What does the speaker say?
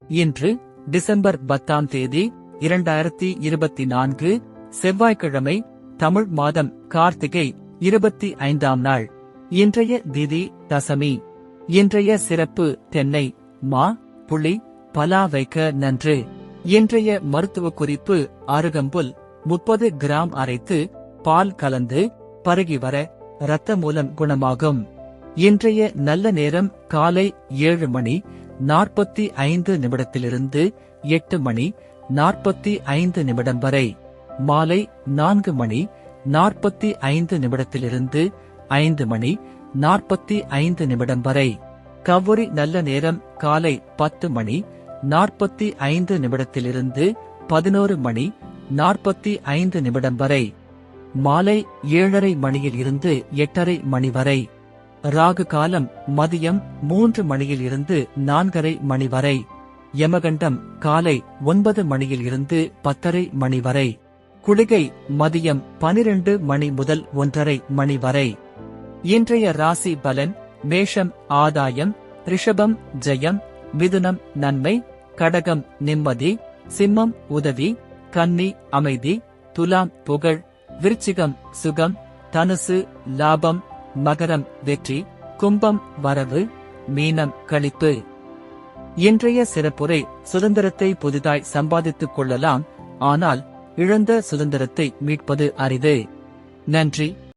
இன்று டிசம்பர் 10ஆம் தேதி 2024 செவ்வாய்க்கிழமை. தமிழ் மாதம் கார்த்திகை 25ஆம் நாள். இன்றைய திதி தசமி. இன்றைய சிறப்பு தென்னை, மா, புளி, பலா வைக்க நன்று. இன்றைய மருத்துவ குறிப்பு அருகம்புல் 30 கிராம் அரைத்து பால் கலந்து பருகி வர இரத்த மூலம் குணமாகும். இன்றைய நல்ல நேரம் காலை 7 மணி 45 நிமிடத்திலிருந்து 8 மணி 45 நிமிடம் வரை. மாலை 4 மணி 45 நிமிடத்திலிருந்து 5 மணி 45 நிமிடம் வரை. கவுரி நல்ல நேரம் காலை 10 மணி 45 நிமிடத்திலிருந்து 11 மணி 45 நிமிடம் வரை. மாலை 7:30 மணியில் இருந்து 8:30 மணி வரை. ராகு காலம் மதியம் 3 மணியில் இருந்து 4:30 மணி வரை. யமகண்டம் காலை 9 மணியில் இருந்து 10:30 மணி வரை. குளிகை மதியம் 12 மணி முதல் 1:30 மணி வரை. இன்றைய ராசி பலன்: மேஷம் ஆதாயம், ரிஷபம் ஜெயம், மிதுனம் நன்மை, கடகம் நிம்மதி, சிம்மம் உதவி, கன்னி அமைதி, துலாம் புகழ், விருச்சிகம் சுகம், தனுசு லாபம், மகரம் வெற்றி, கும்பம் வரவு, மீனம் களிப்பு. இன்றைய சிறப்புரை: சுதந்திரத்தை புதிதாய் சம்பாதித்துக் கொள்ளலாம், ஆனால் இழந்த சுதந்திரத்தை மீட்பது அரிது. நன்றி.